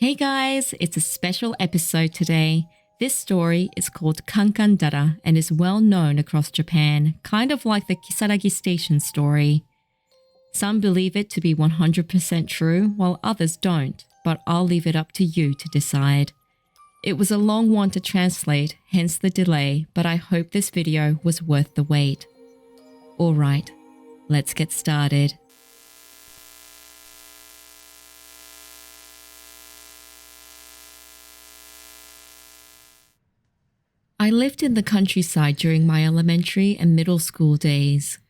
Hey guys, it's a special episode today. This story is called Kankandara and is well known across Japan, kind of like the Kisaragi Station story. Some believe it to be 100% true, while others don't, but I'll leave it up to you to decide. It was a long one to translate, hence the delay, but I hope this video was worth the wait. Alright, let's get started. I lived in the countryside during my elementary and middle school days.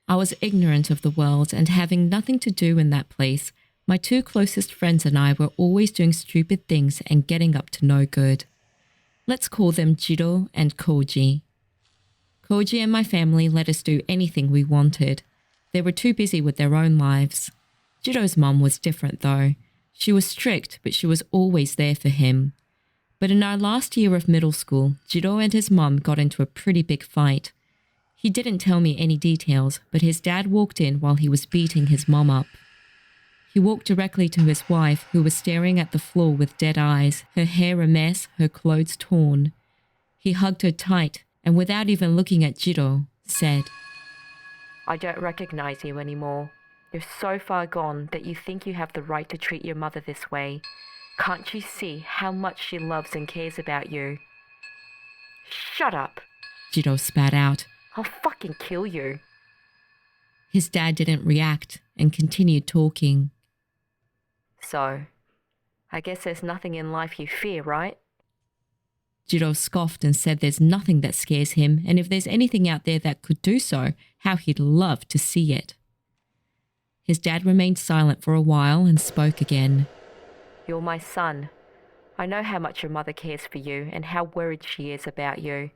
I was ignorant of the world and having nothing to do in that place. My two closest friends and I were always doing stupid things and getting up to no good. Let's call them Jido and Koji. Koji and my family let us do anything we wanted. They were too busy with their own lives. Jido's mum was different though. She was strict, but she was always there for him. But in our last year of middle school, Jido and his mum got into a pretty big fight. He didn't tell me any details, but his dad walked in while he was beating his mum up. He walked directly to his wife, who was staring at the floor with dead eyes, her hair a mess, her clothes torn. He hugged her tight, and without even looking at Jido, said, "I don't recognize you anymore. You're so far gone that you think you have the right to treat your mother this way. Can't you see how much she loves and cares about you?" "Shut up," Jido spat out. "I'll fucking kill you." His dad didn't react and continued talking. "So, I guess there's nothing in life you fear, right?" Jido scoffed and said there's nothing that scares him, and if there's anything out there that could do so, how he'd love to see it. His dad remained silent for a while and spoke again. "You're my son. I know how much your mother cares for you and how worried she is about you.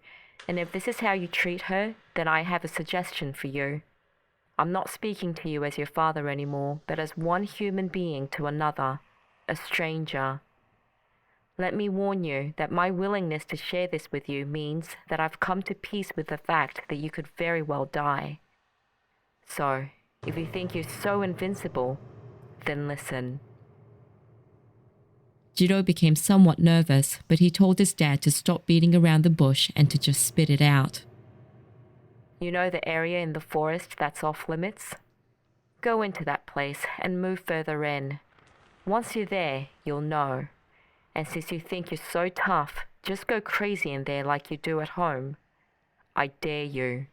And if this is how you treat her, then I have a suggestion for you. I'm not speaking to you as your father anymore, but as one human being to another, a stranger. Let me warn you that my willingness to share this with you means that I've come to peace with the fact that you could very well die. So, if you think you're so invincible, then listen." Jido became somewhat nervous, but he told his dad to stop beating around the bush and to just spit it out. "You know the area in the forest that's off limits? Go into that place and move further in. Once you're there, you'll know. And since you think you're so tough, just go crazy in there like you do at home. I dare you."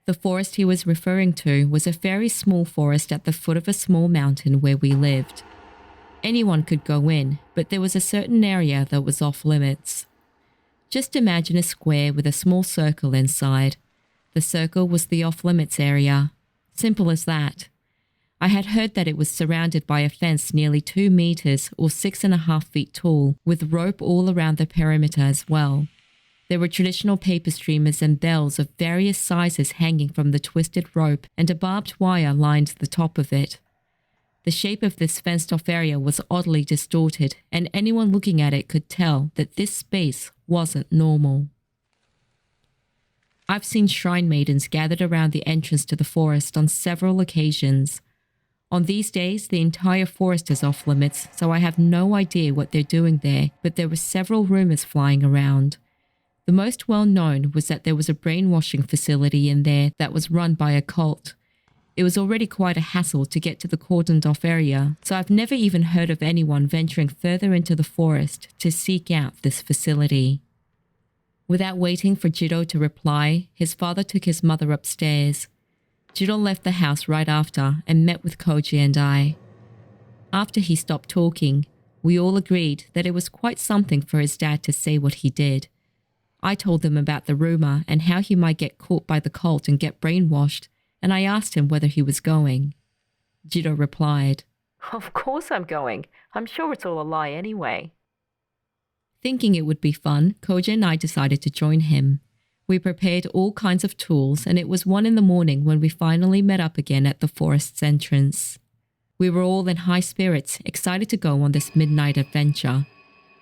The forest he was referring to was a very small forest at the foot of a small mountain where we lived. Anyone could go in, but there was a certain area that was off limits. Just imagine a square with a small circle inside. The circle was the off-limits area. Simple as that. I had heard that it was surrounded by a fence nearly 2 meters or 6.5 feet tall, with rope all around the perimeter as well. There were traditional paper streamers and bells of various sizes hanging from the twisted rope, and a barbed wire lined the top of it. The shape of this fenced-off area was oddly distorted, and anyone looking at it could tell that this space wasn't normal. I've seen shrine maidens gathered around the entrance to the forest on several occasions. On these days, the entire forest is off limits, so I have no idea what they're doing there, but there were several rumors flying around. The most well-known was that there was a brainwashing facility in there that was run by a cult. It was already quite a hassle to get to the cordoned-off area, so I've never even heard of anyone venturing further into the forest to seek out this facility. Without waiting for Jido to reply, his father took his mother upstairs. Jido left the house right after and met with Koji and I. After he stopped talking, we all agreed that it was quite something for his dad to say what he did. I told them about the rumor and how he might get caught by the cult and get brainwashed, and I asked him whether he was going. Jido replied, "Of course I'm going. I'm sure it's all a lie anyway." Thinking it would be fun, Koji and I decided to join him. We prepared all kinds of tools, and it was 1 a.m. when we finally met up again at the forest's entrance. We were all in high spirits, excited to go on this midnight adventure.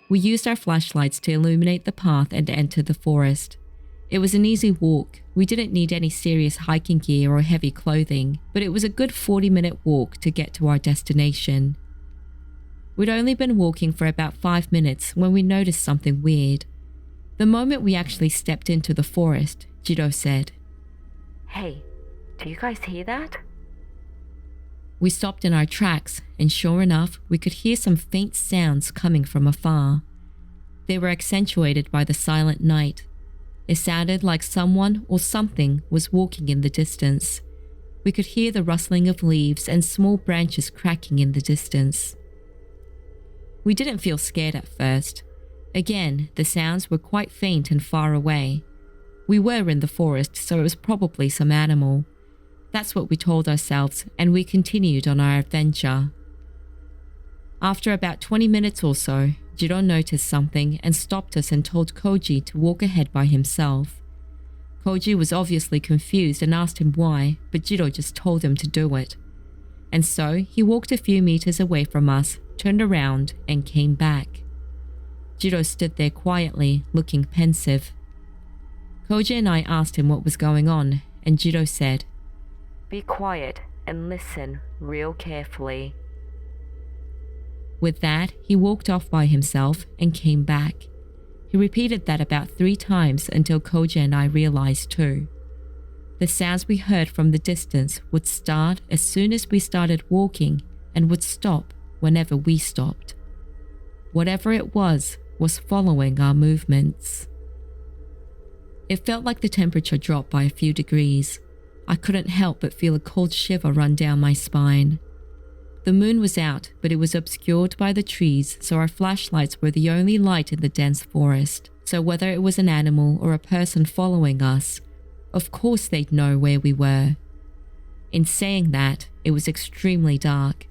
We used our flashlights to illuminate the path and enter the forest. It was an easy walk. We didn't need any serious hiking gear or heavy clothing, but it was a good 40-minute walk to get to our destination. We'd only been walking for about 5 minutes when we noticed something weird. The moment we actually stepped into the forest, Jido said, "Hey, do you guys hear that?" We stopped in our tracks, and sure enough, we could hear some faint sounds coming from afar. They were accentuated by the silent night. It sounded like someone or something was walking in the distance. We could hear the rustling of leaves and small branches cracking in the distance. We didn't feel scared at first. Again, the sounds were quite faint and far away. We were in the forest, so it was probably some animal. That's what we told ourselves, and we continued on our adventure. After about 20 minutes or so, Jido noticed something and stopped us and told Koji to walk ahead by himself. Koji was obviously confused and asked him why, but Jido just told him to do it. And so he walked a few meters away from us, turned around, and came back. Jido stood there quietly, looking pensive. Koji and I asked him what was going on, and Jido said, "Be quiet and listen real carefully." With that, he walked off by himself and came back. He repeated that about 3 times until Koji and I realized too. The sounds we heard from the distance would start as soon as we started walking and would stop whenever we stopped. Whatever it was following our movements. It felt like the temperature dropped by a few degrees. I couldn't help but feel a cold shiver run down my spine. The moon was out, but it was obscured by the trees, so our flashlights were the only light in the dense forest. So whether it was an animal or a person following us, of course they'd know where we were. In saying that, it was extremely dark.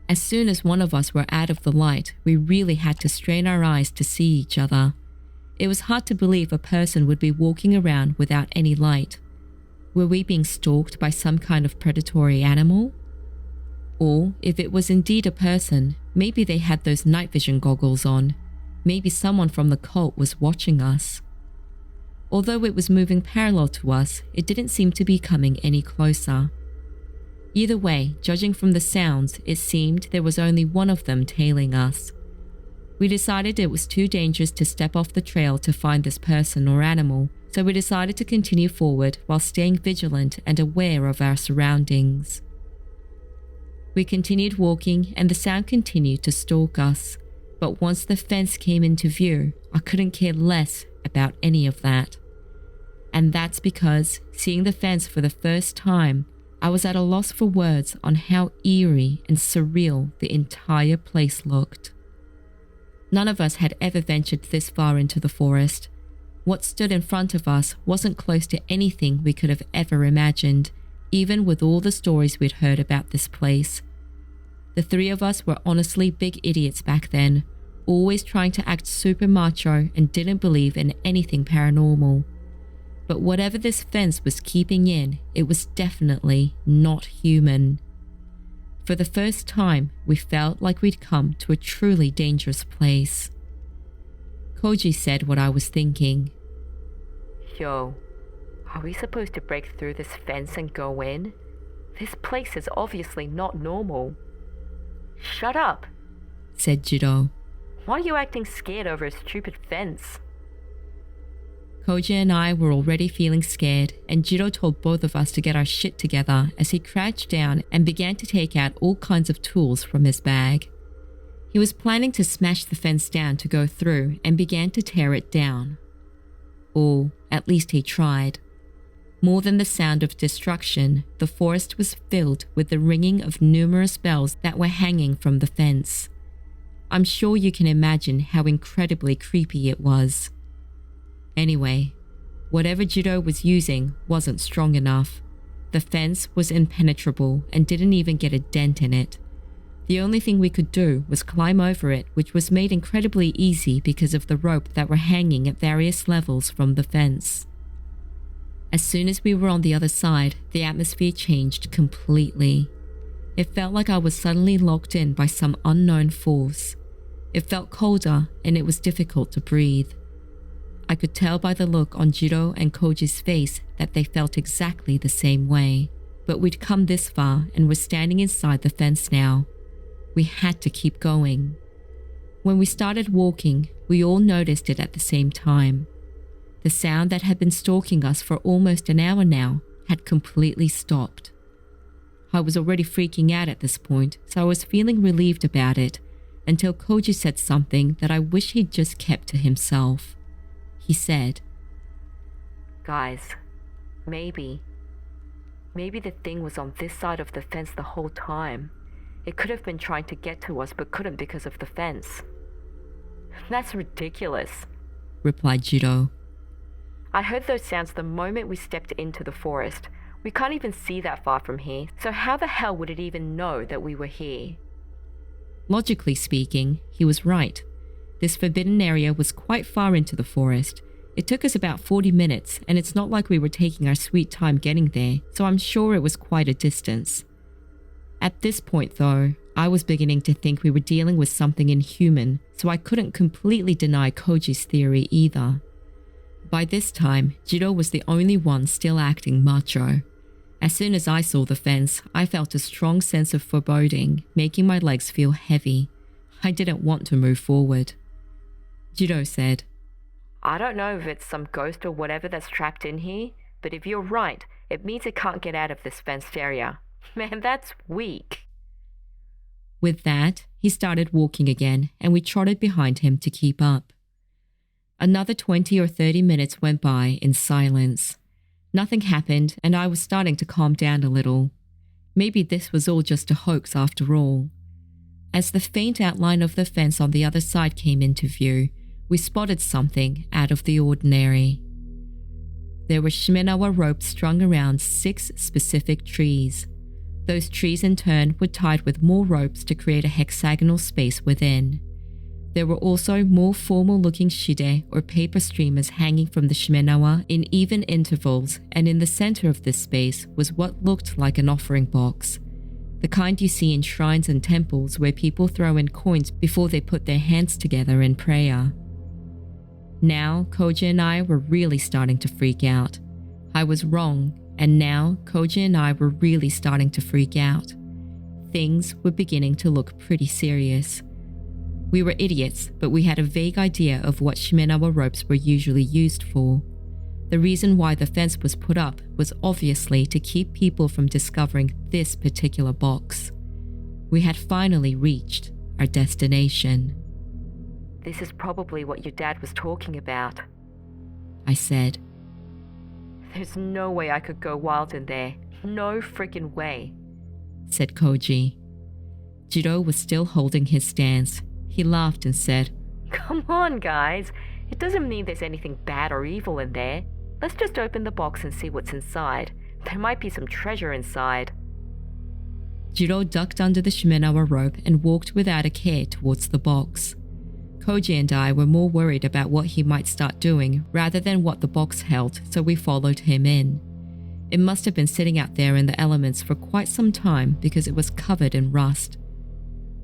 As soon as one of us were out of the light, we really had to strain our eyes to see each other. It was hard to believe a person would be walking around without any light. Were we being stalked by some kind of predatory animal? Or, if it was indeed a person, maybe they had those night vision goggles on. Maybe someone from the cult was watching us. Although it was moving parallel to us, it didn't seem to be coming any closer. Either way, judging from the sounds, it seemed there was only one of them tailing us. We decided it was too dangerous to step off the trail to find this person or animal, so we decided to continue forward while staying vigilant and aware of our surroundings. We continued walking and the sound continued to stalk us, but once the fence came into view, I couldn't care less about any of that. And that's because, seeing the fence for the first time, I was at a loss for words on how eerie and surreal the entire place looked. None of us had ever ventured this far into the forest. What stood in front of us wasn't close to anything we could have ever imagined, even with all the stories we'd heard about this place. The 3 of us were honestly big idiots back then, always trying to act super macho and didn't believe in anything paranormal. But whatever this fence was keeping in, it was definitely not human. For the first time, we felt like we'd come to a truly dangerous place. Koji said what I was thinking. "Yo, are we supposed to break through this fence and go in? This place is obviously not normal." "Shut up," said Jido. "Why are you acting scared over a stupid fence?" Koji and I were already feeling scared, and Jido told both of us to get our shit together as he crouched down and began to take out all kinds of tools from his bag. He was planning to smash the fence down to go through and began to tear it down. Or at least he tried. More than the sound of destruction, the forest was filled with the ringing of numerous bells that were hanging from the fence. I'm sure you can imagine how incredibly creepy it was. Anyway, whatever Jido was using wasn't strong enough. The fence was impenetrable and didn't even get a dent in it. The only thing we could do was climb over it, which was made incredibly easy because of the rope that were hanging at various levels from the fence. As soon as we were on the other side, the atmosphere changed completely. It felt like I was suddenly locked in by some unknown force. It felt colder and it was difficult to breathe. I could tell by the look on Jido and Koji's face that they felt exactly the same way. But we'd come this far and were standing inside the fence now. We had to keep going. When we started walking, we all noticed it at the same time. The sound that had been stalking us for almost an hour now had completely stopped. I was already freaking out at this point, so I was feeling relieved about it until Koji said something that I wish he'd just kept to himself. He said, "Guys, maybe the thing was on this side of the fence the whole time. It could have been trying to get to us but couldn't because of the fence." "That's ridiculous," replied Jido. "I heard those sounds the moment we stepped into the forest. We can't even see that far from here, so how the hell would it even know that we were here?" Logically speaking, he was right. This forbidden area was quite far into the forest. It took us about 40 minutes, and it's not like we were taking our sweet time getting there, so I'm sure it was quite a distance. At this point, though, I was beginning to think we were dealing with something inhuman, so I couldn't completely deny Koji's theory either. By this time, Jido was the only one still acting macho. As soon as I saw the fence, I felt a strong sense of foreboding, making my legs feel heavy. I didn't want to move forward. Jido said, "I don't know if it's some ghost or whatever that's trapped in here, but if you're right, it means it can't get out of this fenced area. Man, that's weak." With that, he started walking again, and we trotted behind him to keep up. Another 20 or 30 minutes went by in silence. Nothing happened, and I was starting to calm down a little. Maybe this was all just a hoax after all. As the faint outline of the fence on the other side came into view, we spotted something out of the ordinary. There were Shimenawa ropes strung around 6 specific trees. Those trees in turn were tied with more ropes to create a hexagonal space within. There were also more formal-looking shide or paper streamers hanging from the Shimenawa in even intervals, and in the center of this space was what looked like an offering box. The kind you see in shrines and temples where people throw in coins before they put their hands together in prayer. Now, Koji and I were really starting to freak out. I was wrong, and now Koji and I were really starting to freak out. Things were beginning to look pretty serious. We were idiots, but we had a vague idea of what Shimenawa ropes were usually used for. The reason why the fence was put up was obviously to keep people from discovering this particular box. We had finally reached our destination. "This is probably what your dad was talking about," I said. "There's no way I could go wild in there. No freaking way," said Koji. Jido was still holding his stance. He laughed and said, "Come on, guys. It doesn't mean there's anything bad or evil in there. Let's just open the box and see what's inside. There might be some treasure inside." Jido ducked under the Shimenawa rope and walked without a care towards the box. Koji and I were more worried about what he might start doing rather than what the box held, so we followed him in. It must have been sitting out there in the elements for quite some time because it was covered in rust.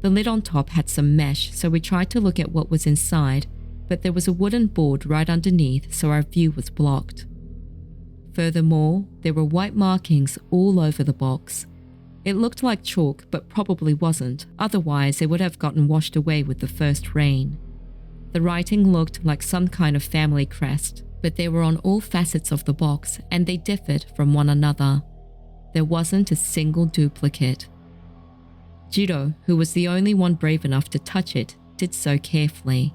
The lid on top had some mesh, so we tried to look at what was inside, but there was a wooden board right underneath, so our view was blocked. Furthermore, there were white markings all over the box. It looked like chalk, but probably wasn't, otherwise it would have gotten washed away with the first rain. The writing looked like some kind of family crest, but they were on all facets of the box, and they differed from one another. There wasn't a single duplicate. Jido, who was the only one brave enough to touch it, did so carefully.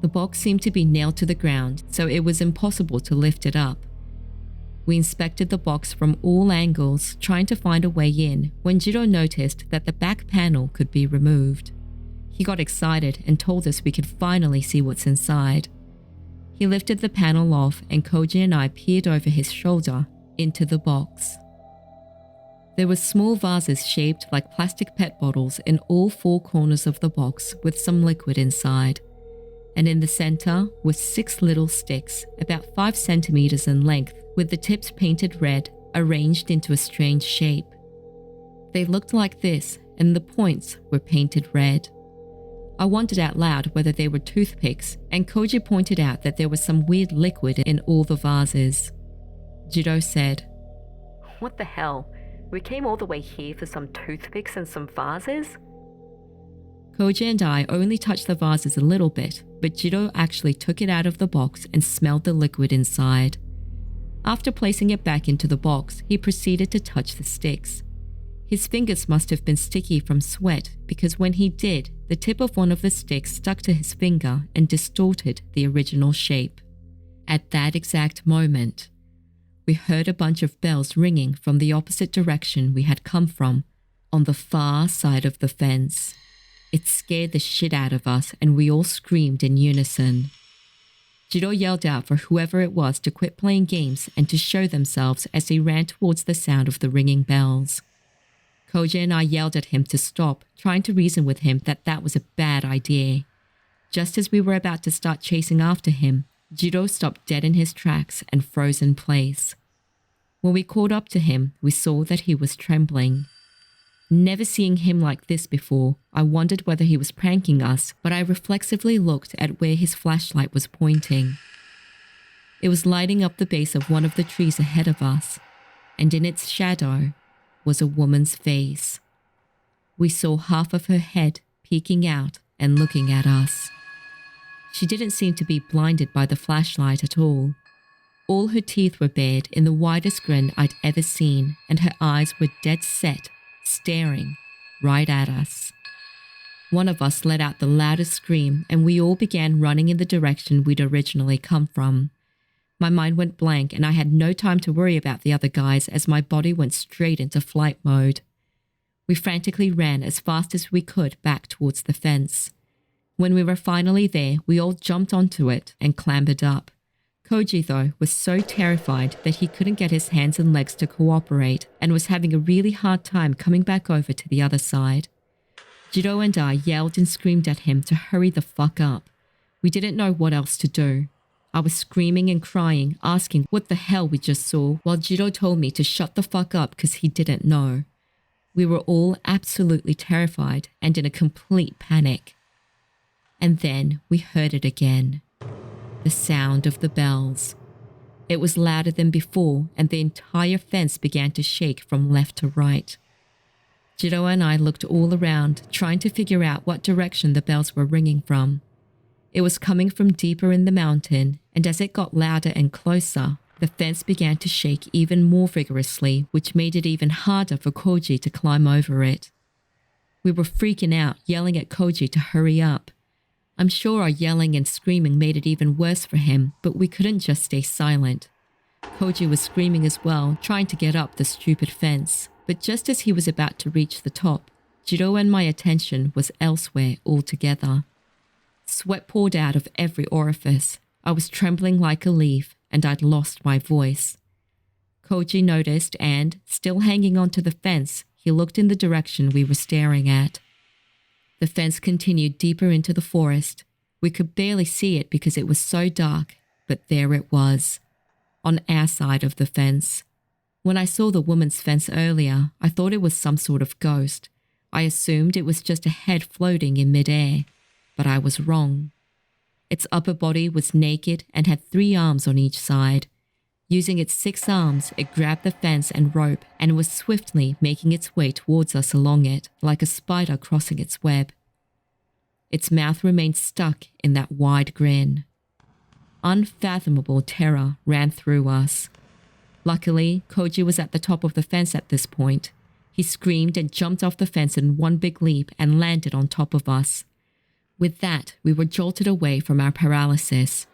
The box seemed to be nailed to the ground, so it was impossible to lift it up. We inspected the box from all angles, trying to find a way in, when Jido noticed that the back panel could be removed. He got excited and told us we could finally see what's inside. He lifted the panel off, and Koji and I peered over his shoulder into the box. There were small vases shaped like plastic pet bottles in all 4 corners of the box with some liquid inside. And in the center were 6 little sticks, about 5 centimeters in length, with the tips painted red, arranged into a strange shape. They looked like this, and the points were painted red. I wondered out loud whether they were toothpicks, and Koji pointed out that there was some weird liquid in all the vases. Jido said, "What the hell? We came all the way here for some toothpicks and some vases?" Koji and I only touched the vases a little bit, but Jido actually took it out of the box and smelled the liquid inside. After placing it back into the box, he proceeded to touch the sticks. His fingers must have been sticky from sweat because when he did, the tip of one of the sticks stuck to his finger and distorted the original shape. At that exact moment, we heard a bunch of bells ringing from the opposite direction we had come from, on the far side of the fence. It scared the shit out of us and we all screamed in unison. Jido yelled out for whoever it was to quit playing games and to show themselves as he ran towards the sound of the ringing bells. Koji and I yelled at him to stop, trying to reason with him that was a bad idea. Just as we were about to start chasing after him, Jido stopped dead in his tracks and froze in place. When we caught up to him, we saw that he was trembling. Never seeing him like this before, I wondered whether he was pranking us, but I reflexively looked at where his flashlight was pointing. It was lighting up the base of one of the trees ahead of us, and in its shadow was a woman's face. We saw half of her head peeking out and looking at us. She didn't seem to be blinded by the flashlight at all. All her teeth were bared in the widest grin I'd ever seen, and her eyes were dead set, staring right at us. One of us let out the loudest scream, and we all began running in the direction we'd originally come from. My mind went blank, and I had no time to worry about the other guys as my body went straight into flight mode. We frantically ran as fast as we could back towards the fence. When we were finally there, we all jumped onto it and clambered up. Koji, though, was so terrified that he couldn't get his hands and legs to cooperate and was having a really hard time coming back over to the other side. Jido and I yelled and screamed at him to hurry the fuck up. We didn't know what else to do. I was screaming and crying, asking what the hell we just saw, while Jido told me to shut the fuck up because he didn't know. We were all absolutely terrified and in a complete panic. And then we heard it again. The sound of the bells. It was louder than before, and the entire fence began to shake from left to right. Jido and I looked all around, trying to figure out what direction the bells were ringing from. It was coming from deeper in the mountain, and as it got louder and closer, the fence began to shake even more vigorously, which made it even harder for Koji to climb over it. We were freaking out, yelling at Koji to hurry up. I'm sure our yelling and screaming made it even worse for him, but we couldn't just stay silent. Koji was screaming as well, trying to get up the stupid fence, but just as he was about to reach the top, Jido and my attention was elsewhere altogether. Sweat poured out of every orifice. I was trembling like a leaf, and I'd lost my voice. Koji noticed and, still hanging onto the fence, he looked in the direction we were staring at. The fence continued deeper into the forest. We could barely see it because it was so dark, but there it was, on our side of the fence. When I saw the woman's fence earlier, I thought it was some sort of ghost. I assumed it was just a head floating in midair, but I was wrong. Its upper body was naked and had 3 arms on each side. Using its 6 arms, it grabbed the fence and rope and was swiftly making its way towards us along it, like a spider crossing its web. Its mouth remained stuck in that wide grin. Unfathomable terror ran through us. Luckily, Koji was at the top of the fence at this point. He screamed and jumped off the fence in one big leap and landed on top of us. With that, we were jolted away from our paralysis.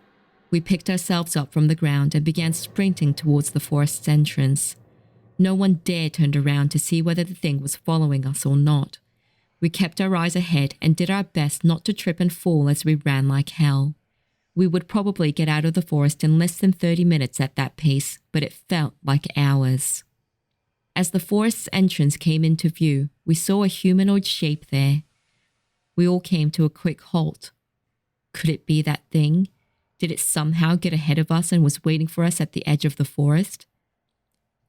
We picked ourselves up from the ground and began sprinting towards the forest's entrance. No one dared turn around to see whether the thing was following us or not. We kept our eyes ahead and did our best not to trip and fall as we ran like hell. We would probably get out of the forest in less than 30 minutes at that pace, but it felt like hours. As the forest's entrance came into view, we saw a humanoid shape there. We all came to a quick halt. Could it be that thing? Did it somehow get ahead of us and was waiting for us at the edge of the forest?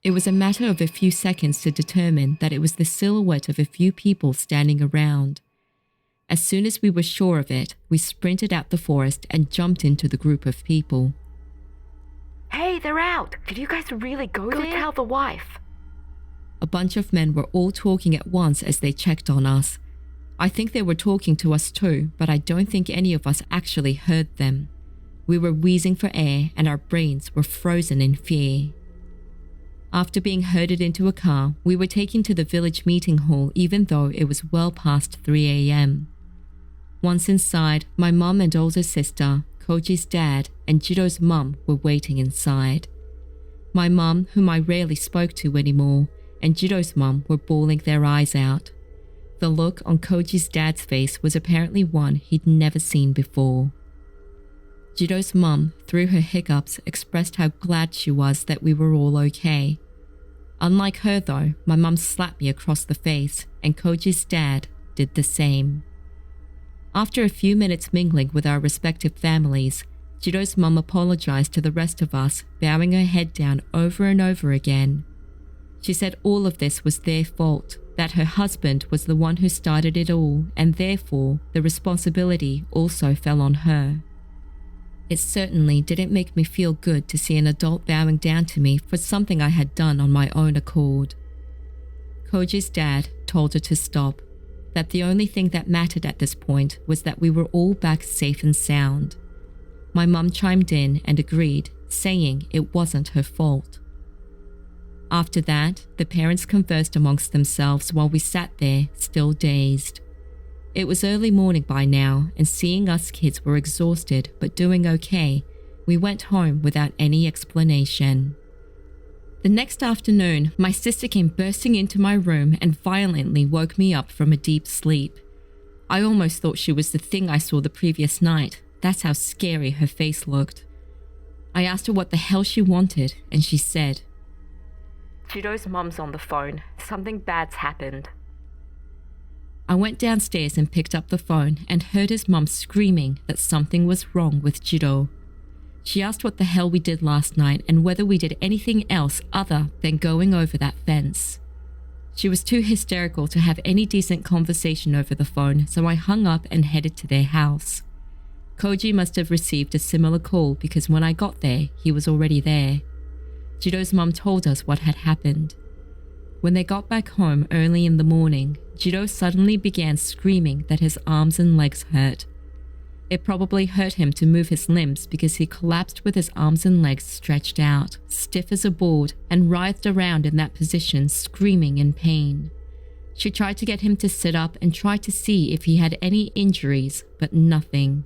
It was a matter of a few seconds to determine that it was the silhouette of a few people standing around. As soon as we were sure of it, we sprinted out the forest and jumped into the group of people. Hey, they're out! Did you guys really go there? Go tell the wife. A bunch of men were all talking at once as they checked on us. I think they were talking to us too, but I don't think any of us actually heard them. We were wheezing for air and our brains were frozen in fear. After being herded into a car, we were taken to the village meeting hall even though it was well past 3 a.m. Once inside, my mum and older sister, Koji's dad, and Jido's mum were waiting inside. My mum, whom I rarely spoke to anymore, and Jido's mum were bawling their eyes out. The look on Koji's dad's face was apparently one he'd never seen before. Jido's mum, through her hiccups, expressed how glad she was that we were all okay. Unlike her though, my mum slapped me across the face, and Koji's dad did the same. After a few minutes mingling with our respective families, Jido's mum apologized to the rest of us, bowing her head down over and over again. She said all of this was their fault, that her husband was the one who started it all, and therefore the responsibility also fell on her. It certainly didn't make me feel good to see an adult bowing down to me for something I had done on my own accord. Koji's dad told her to stop, that the only thing that mattered at this point was that we were all back safe and sound. My mum chimed in and agreed, saying it wasn't her fault. After that, the parents conversed amongst themselves while we sat there, still dazed. It was early morning by now, and seeing us kids were exhausted but doing okay, we went home without any explanation. The next afternoon, my sister came bursting into my room and violently woke me up from a deep sleep. I almost thought she was the thing I saw the previous night. That's how scary her face looked. I asked her what the hell she wanted, and she said, Jido's mum's on the phone. Something bad's happened. I went downstairs and picked up the phone and heard his mum screaming that something was wrong with Jido. She asked what the hell we did last night and whether we did anything else other than going over that fence. She was too hysterical to have any decent conversation over the phone, so I hung up and headed to their house. Koji must have received a similar call because when I got there, he was already there. Jido's mum told us what had happened. When they got back home early in the morning, Jido suddenly began screaming that his arms and legs hurt. It probably hurt him to move his limbs because he collapsed with his arms and legs stretched out, stiff as a board, and writhed around in that position, screaming in pain. She tried to get him to sit up and tried to see if he had any injuries, but nothing.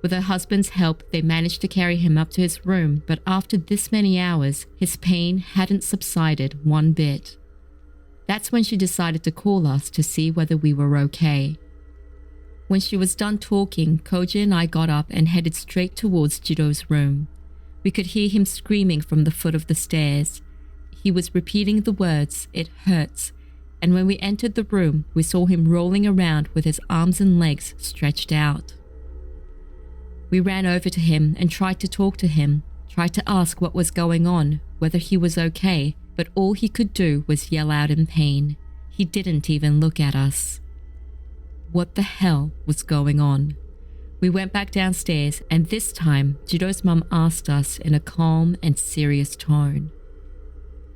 With her husband's help, they managed to carry him up to his room, but after this many hours, his pain hadn't subsided one bit. That's when she decided to call us to see whether we were okay. When she was done talking, Koji and I got up and headed straight towards Jido's room. We could hear him screaming from the foot of the stairs. He was repeating the words, "It hurts," and when we entered the room, we saw him rolling around with his arms and legs stretched out. We ran over to him and tried to talk to him, tried to ask what was going on, whether he was okay, but all he could do was yell out in pain. He didn't even look at us. What the hell was going on? We went back downstairs, and this time, Jido's mum asked us in a calm and serious tone,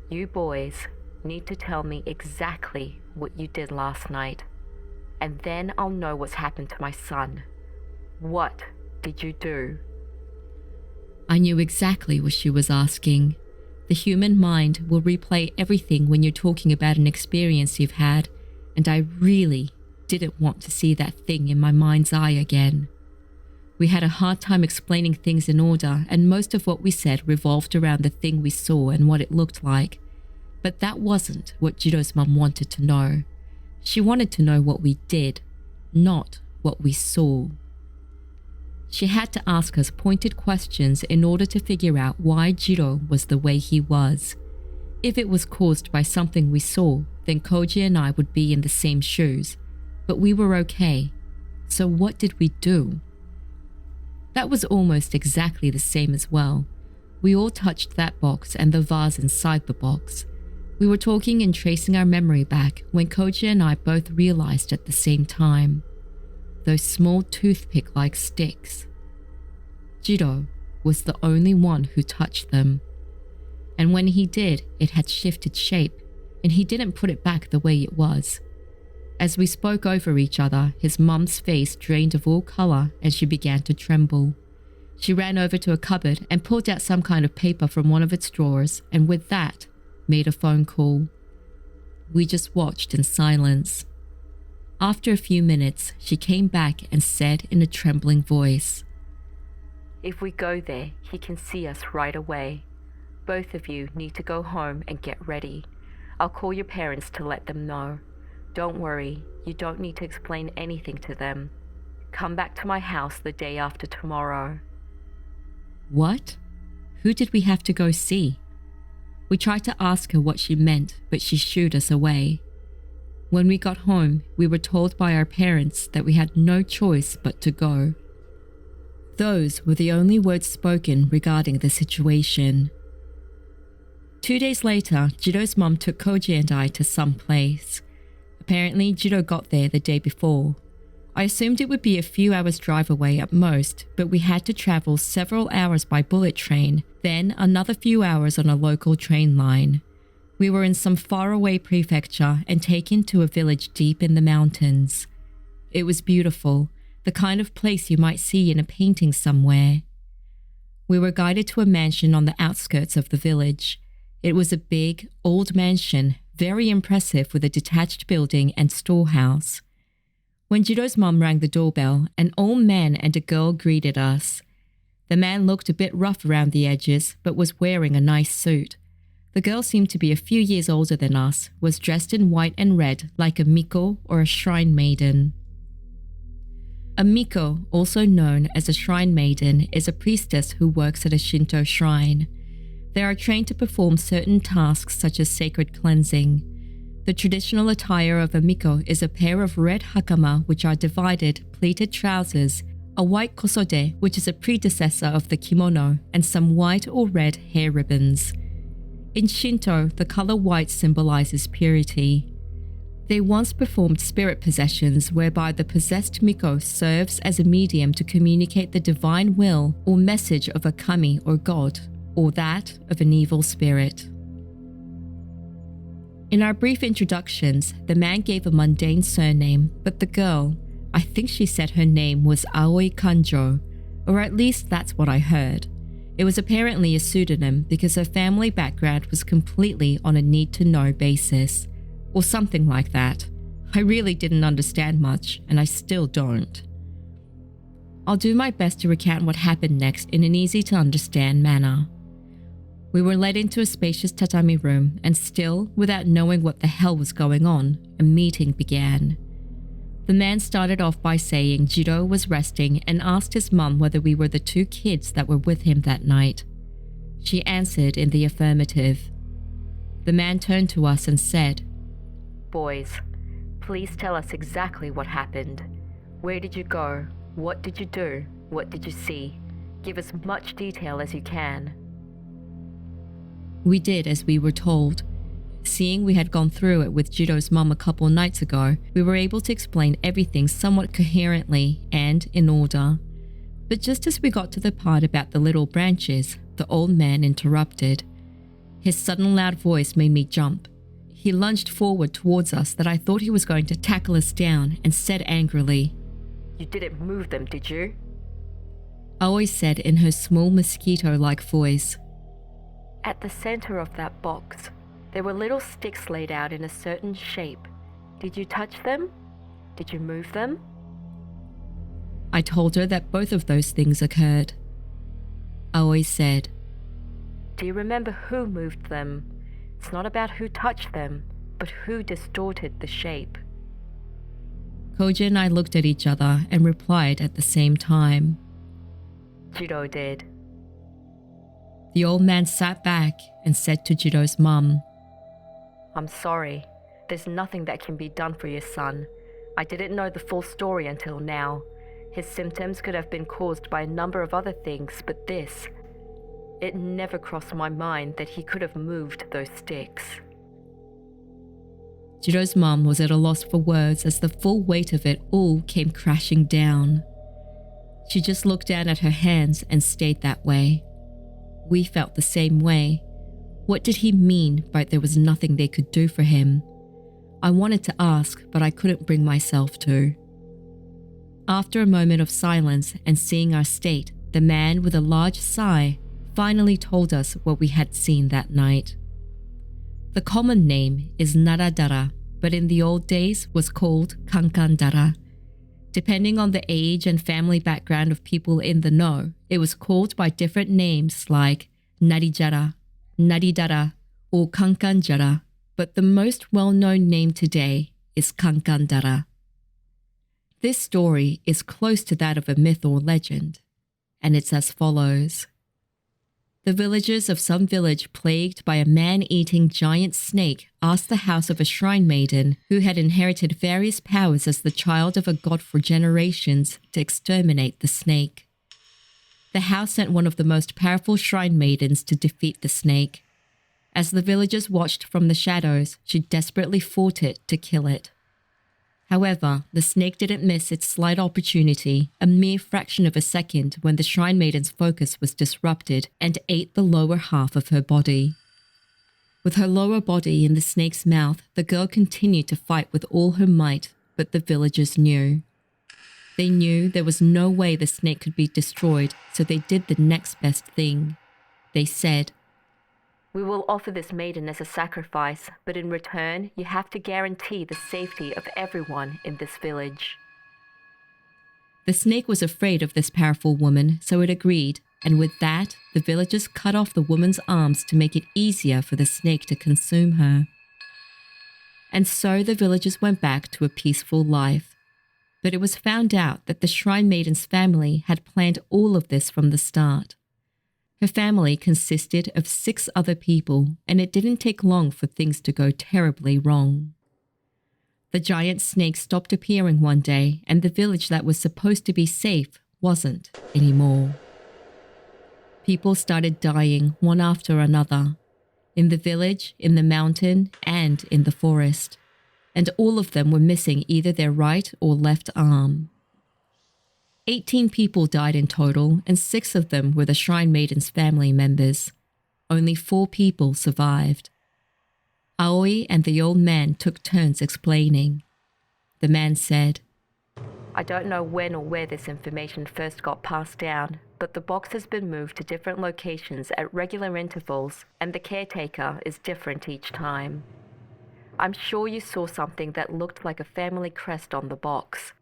You boys need to tell me exactly what you did last night, and then I'll know what's happened to my son. What did you do? I knew exactly what she was asking. The human mind will replay everything when you're talking about an experience you've had, and I really didn't want to see that thing in my mind's eye again. We had a hard time explaining things in order, and most of what we said revolved around the thing we saw and what it looked like. But that wasn't what Jido's mum wanted to know. She wanted to know what we did, not what we saw. She had to ask us pointed questions in order to figure out why Jido was the way he was. If it was caused by something we saw, then Koji and I would be in the same shoes. But we were okay. So what did we do? That was almost exactly the same as well. We all touched that box and the vase inside the box. We were talking and tracing our memory back when Koji and I both realized at the same time. Those small toothpick-like sticks. Jido was the only one who touched them. And when he did, it had shifted shape, and he didn't put it back the way it was. As we spoke over each other, his mum's face drained of all colour and she began to tremble. She ran over to a cupboard and pulled out some kind of paper from one of its drawers, and with that, made a phone call. We just watched in silence. After a few minutes, she came back and said in a trembling voice, "If we go there, he can see us right away. Both of you need to go home and get ready. I'll call your parents to let them know. Don't worry, you don't need to explain anything to them. Come back to my house the day after tomorrow." What? Who did we have to go see? We tried to ask her what she meant, but she shooed us away. When we got home, we were told by our parents that we had no choice but to go. Those were the only words spoken regarding the situation. 2 days later, Jido's mum took Koji and I to some place. Apparently, Jido got there the day before. I assumed it would be a few hours drive away at most, but we had to travel several hours by bullet train, then another few hours on a local train line. We were in some faraway prefecture and taken to a village deep in the mountains. It was beautiful, the kind of place you might see in a painting somewhere. We were guided to a mansion on the outskirts of the village. It was a big, old mansion, very impressive with a detached building and storehouse. When Jido's mum rang the doorbell, an old man and a girl greeted us. The man looked a bit rough around the edges, but was wearing a nice suit. The girl seemed to be a few years older than us, was dressed in white and red like a miko or a shrine maiden. A miko, also known as a shrine maiden, is a priestess who works at a Shinto shrine. They are trained to perform certain tasks such as sacred cleansing. The traditional attire of a miko is a pair of red hakama which are divided, pleated trousers, a white kosode which is a predecessor of the kimono, and some white or red hair ribbons. In Shinto, the color white symbolizes purity. They once performed spirit possessions whereby the possessed miko serves as a medium to communicate the divine will or message of a kami or god, or that of an evil spirit. In our brief introductions, the man gave a mundane surname, but the girl, I think she said her name was Aoi Kanjo, or at least that's what I heard. It was apparently a pseudonym because her family background was completely on a need-to-know basis, or something like that. I really didn't understand much, and I still don't. I'll do my best to recount what happened next in an easy-to-understand manner. We were led into a spacious tatami room, and still, without knowing what the hell was going on, a meeting began. The man started off by saying Jido was resting and asked his mum whether we were the 2 kids that were with him that night. She answered in the affirmative. The man turned to us and said, "Boys, please tell us exactly what happened. Where did you go? What did you do? What did you see? Give as much detail as you can." We did as we were told. Seeing we had gone through it with Jido's mum a couple nights ago, we were able to explain everything somewhat coherently and in order. But just as we got to the part about the little branches, the old man interrupted. His sudden loud voice made me jump. He lunged forward towards us that I thought he was going to tackle us down and said angrily, "You didn't move them, did you?" Aoi said in her small mosquito-like voice. "At the center of that box, there were little sticks laid out in a certain shape. Did you touch them? Did you move them?" I told her that both of those things occurred. Aoi said, "Do you remember who moved them? It's not about who touched them, but who distorted the shape." Koji and I looked at each other and replied at the same time. "Jido did." The old man sat back and said to Jido's mum, "I'm sorry. There's nothing that can be done for your son. I didn't know the full story until now. His symptoms could have been caused by a number of other things, but this... It never crossed my mind that he could have moved those sticks." Jido's mum was at a loss for words as the full weight of it all came crashing down. She just looked down at her hands and stayed that way. We felt the same way. What did he mean by there was nothing they could do for him? I wanted to ask, but I couldn't bring myself to. After a moment of silence and seeing our state, the man with a large sigh finally told us what we had seen that night. The common name is Naradara, but in the old days was called Kankandara. Depending on the age and family background of people in the know, it was called by different names like Narijara, Naridara, or Kankanjara, but the most well-known name today is Kankandara. This story is close to that of a myth or legend, and it's as follows. The villagers of some village plagued by a man-eating giant snake asked the house of a shrine maiden who had inherited various powers as the child of a god for generations to exterminate the snake. The house sent one of the most powerful shrine maidens to defeat the snake. As the villagers watched from the shadows, she desperately fought it to kill it. However, the snake didn't miss its slight opportunity, a mere fraction of a second when the shrine maiden's focus was disrupted, and ate the lower half of her body. With her lower body in the snake's mouth, the girl continued to fight with all her might, but the villagers knew. They knew there was no way the snake could be destroyed, so they did the next best thing. They said, "We will offer this maiden as a sacrifice, but in return, you have to guarantee the safety of everyone in this village." The snake was afraid of this powerful woman, so it agreed, and with that, the villagers cut off the woman's arms to make it easier for the snake to consume her. And so the villagers went back to a peaceful life. But it was found out that the shrine maiden's family had planned all of this from the start. Her family consisted of 6 other people, and it didn't take long for things to go terribly wrong. The giant snake stopped appearing one day, and the village that was supposed to be safe wasn't anymore. People started dying one after another, in the village, in the mountain, and in the forest, and all of them were missing either their right or left arm. 18 people died in total, and 6 of them were the shrine maiden's family members. Only 4 people survived. Aoi and the old man took turns explaining. The man said, "I don't know when or where this information first got passed down, but the box has been moved to different locations at regular intervals, and the caretaker is different each time. I'm sure you saw something that looked like a family crest on the box.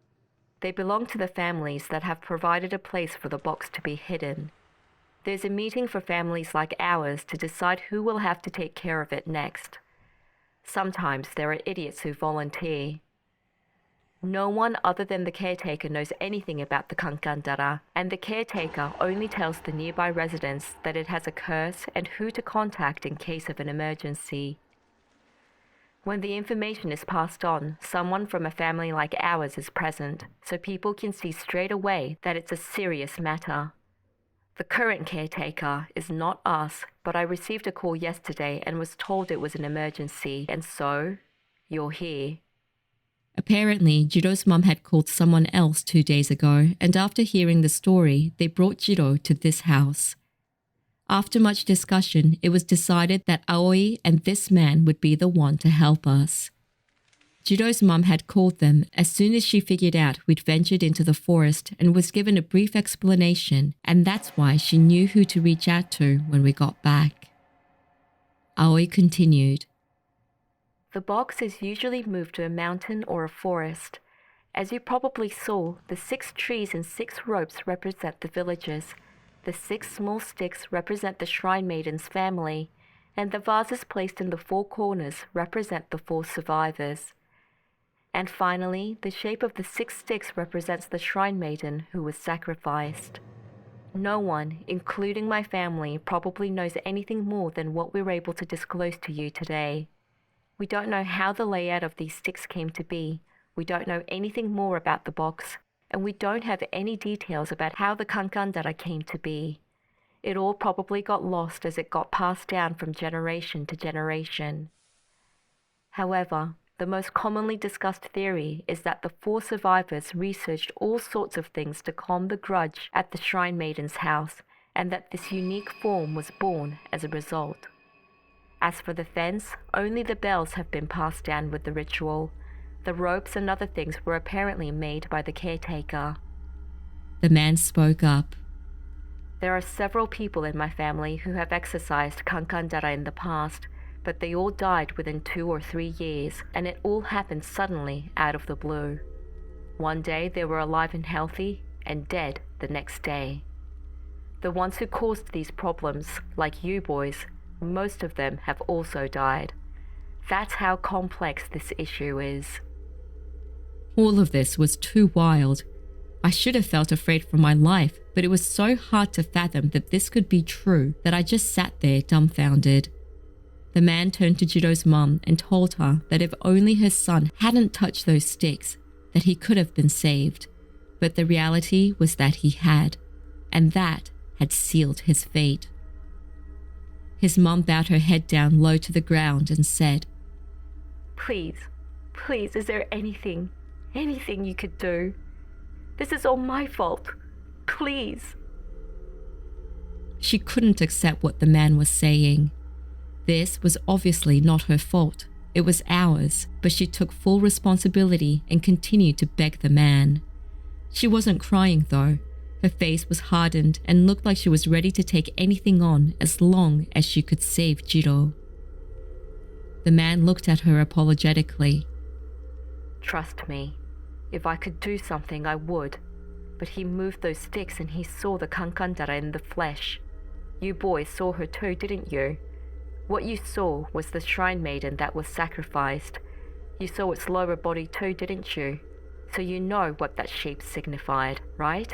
They belong to the families that have provided a place for the box to be hidden. There's a meeting for families like ours to decide who will have to take care of it next. Sometimes there are idiots who volunteer. No one other than the caretaker knows anything about the Kankandara, and the caretaker only tells the nearby residents that it has a curse and who to contact in case of an emergency. When the information is passed on, someone from a family like ours is present, so people can see straight away that it's a serious matter. The current caretaker is not us, but I received a call yesterday and was told it was an emergency, and so, you're here." Apparently, Jido's mum had called someone else 2 days ago, and after hearing the story, they brought Jido to this house. After much discussion, it was decided that Aoi and this man would be the one to help us. Jido's mum had called them as soon as she figured out we'd ventured into the forest and was given a brief explanation, and that's why she knew who to reach out to when we got back. Aoi continued. "The box is usually moved to a mountain or a forest. As you probably saw, the 6 trees and 6 ropes represent the villagers. The 6 small sticks represent the shrine maiden's family, and the vases placed in the 4 corners represent the 4 survivors. And finally, the shape of the 6 sticks represents the shrine maiden who was sacrificed. No one, including my family, probably knows anything more than what we're able to disclose to you today. We don't know how the layout of these sticks came to be. We don't know anything more about the box, and we don't have any details about how the Kankandara came to be. It all probably got lost as it got passed down from generation to generation. However, the most commonly discussed theory is that the 4 survivors researched all sorts of things to calm the grudge at the shrine maiden's house, and that this unique form was born as a result. As for the fence, only the bells have been passed down with the ritual. The ropes and other things were apparently made by the caretaker. The man spoke up. There are several people in my family who have exercised Kankandara in the past, but they all died within 2 or 3 years, and it all happened suddenly out of the blue. One day they were alive and healthy, and dead the next day. The ones who caused these problems, like you boys, most of them have also died. That's how complex this issue is. All of this was too wild. I should have felt afraid for my life, but it was so hard to fathom that this could be true that I just sat there dumbfounded. The man turned to Jido's mum and told her that if only her son hadn't touched those sticks, that he could have been saved. But the reality was that he had, and that had sealed his fate. His mum bowed her head down low to the ground and said, Please, is there anything you could do? This is all my fault. Please. She couldn't accept what the man was saying. This was obviously not her fault. It was ours, but she took full responsibility and continued to beg the man. She wasn't crying though. Her face was hardened and looked like she was ready to take anything on as long as she could save Jido. The man looked at her apologetically. Trust me. If I could do something, I would. But he moved those sticks and he saw the Kankandara in the flesh. You boys saw her too, didn't you? What you saw was the shrine maiden that was sacrificed. You saw its lower body too, didn't you? So you know what that shape signified, right?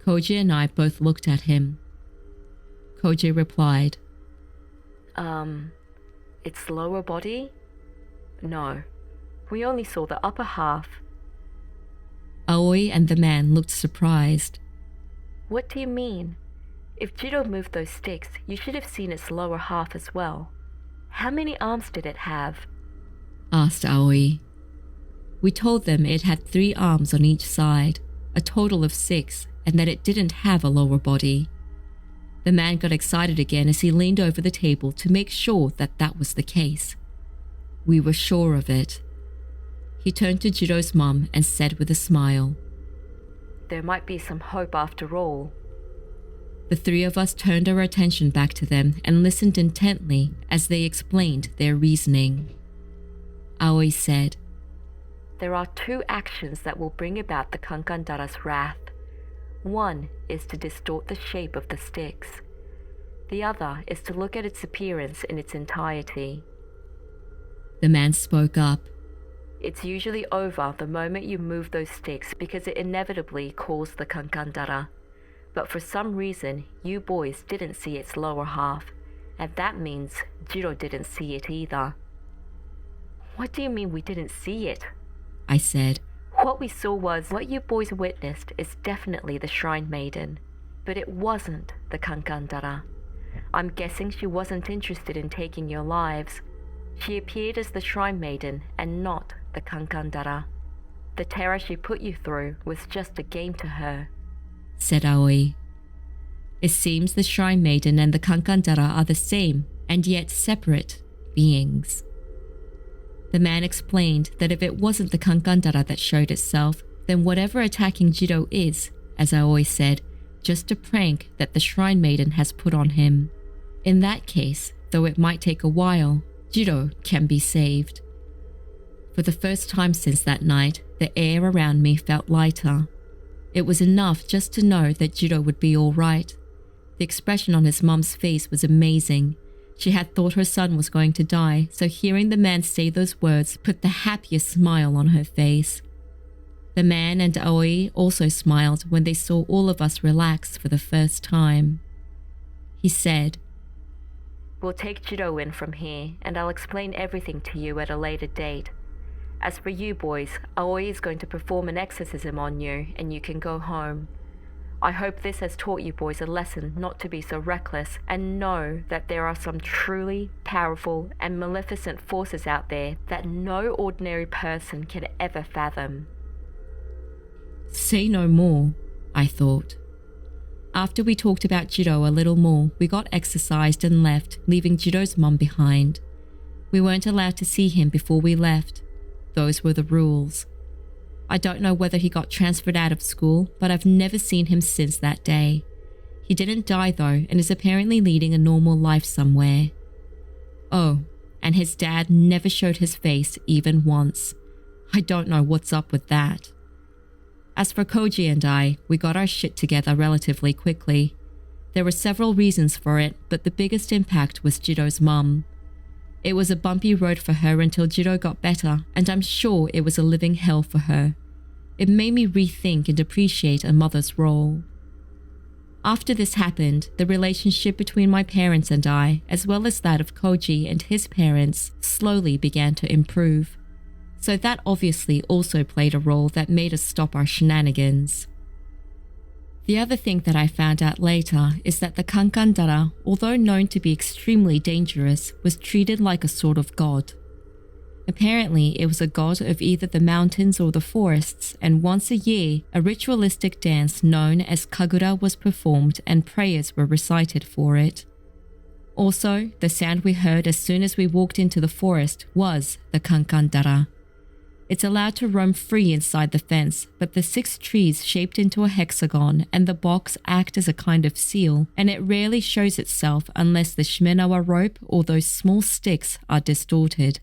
Koji and I both looked at him. Koji replied, Its lower body? No. We only saw the upper half. Aoi and the man looked surprised. What do you mean? If Jido moved those sticks, you should have seen its lower half as well. How many arms did it have? Asked Aoi. We told them it had 3 arms on each side, a total of 6, and that it didn't have a lower body. The man got excited again as he leaned over the table to make sure that that was the case. We were sure of it. He turned to Jido's mum and said with a smile, There might be some hope after all. The 3 of us turned our attention back to them and listened intently as they explained their reasoning. Aoi said, There are 2 actions that will bring about the Kankandara's wrath. One is to distort the shape of the sticks. The other is to look at its appearance in its entirety. The man spoke up. It's usually over the moment you move those sticks because it inevitably calls the Kankandara. But for some reason, you boys didn't see its lower half, and that means Jido didn't see it either. What do you mean we didn't see it? I said. What we saw was what you boys witnessed is definitely the Shrine Maiden, but it wasn't the Kankandara. I'm guessing she wasn't interested in taking your lives. She appeared as the Shrine Maiden and not the Kankandara. The terror she put you through was just a game to her, said Aoi. It seems the Shrine Maiden and the Kankandara are the same and yet separate beings. The man explained that if it wasn't the Kankandara that showed itself, then whatever attacking Jido is, as Aoi said, just a prank that the Shrine Maiden has put on him. In that case, though it might take a while, Jido can be saved. For the first time since that night, the air around me felt lighter. It was enough just to know that Jido would be all right. The expression on his mum's face was amazing. She had thought her son was going to die, so hearing the man say those words put the happiest smile on her face. The man and Aoi also smiled when they saw all of us relax for the first time. He said, We'll take Jido in from here, and I'll explain everything to you at a later date. As for you boys, Aoi is going to perform an exorcism on you, and you can go home. I hope this has taught you boys a lesson not to be so reckless and know that there are some truly powerful and maleficent forces out there that no ordinary person can ever fathom. Say no more, I thought. After we talked about Jido a little more, we got exercised and left, leaving Jido's mum behind. We weren't allowed to see him before we left. Those were the rules. I don't know whether he got transferred out of school, but I've never seen him since that day. He didn't die though, and is apparently leading a normal life somewhere. Oh, and his dad never showed his face even once. I don't know what's up with that. As for Koji and I, we got our shit together relatively quickly. There were several reasons for it, but the biggest impact was Jido's mum. It was a bumpy road for her until Jido got better, and I'm sure it was a living hell for her. It made me rethink and appreciate a mother's role. After this happened, the relationship between my parents and I, as well as that of Koji and his parents, slowly began to improve. So that obviously also played a role that made us stop our shenanigans. The other thing that I found out later is that the Kankandara, although known to be extremely dangerous, was treated like a sort of god. Apparently, it was a god of either the mountains or the forests, and once a year, a ritualistic dance known as Kagura was performed and prayers were recited for it. Also, the sound we heard as soon as we walked into the forest was the Kankandara. It's allowed to roam free inside the fence, but the 6 trees shaped into a hexagon and the box act as a kind of seal, and it rarely shows itself unless the shimenawa rope or those small sticks are distorted.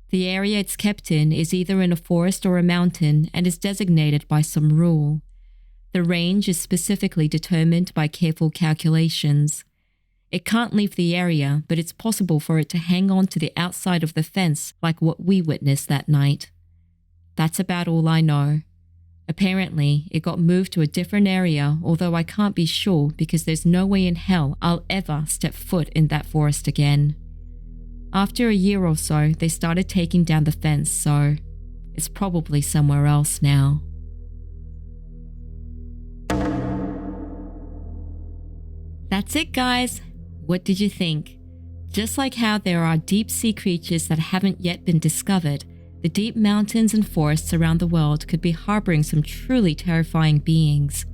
The area it's kept in is either in a forest or a mountain and is designated by some rule. The range is specifically determined by careful calculations. It can't leave the area, but it's possible for it to hang on to the outside of the fence like what we witnessed that night. That's about all I know. Apparently, it got moved to a different area, although I can't be sure because there's no way in hell I'll ever step foot in that forest again. After a year or so, they started taking down the fence, so it's probably somewhere else now. That's it, guys. What did you think? Just like how there are deep sea creatures that haven't yet been discovered, the deep mountains and forests around the world could be harboring some truly terrifying beings.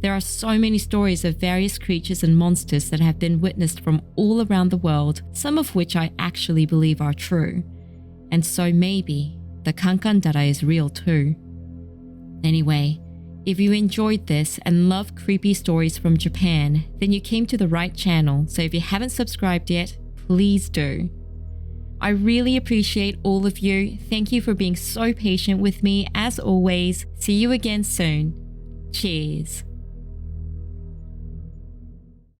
There are so many stories of various creatures and monsters that have been witnessed from all around the world, some of which I actually believe are true. And so maybe the Kankandara is real too. Anyway, if you enjoyed this and love creepy stories from Japan, then you came to the right channel, so if you haven't subscribed yet, please do. I really appreciate all of you. Thank you for being so patient with me as always. See you again soon. Cheers.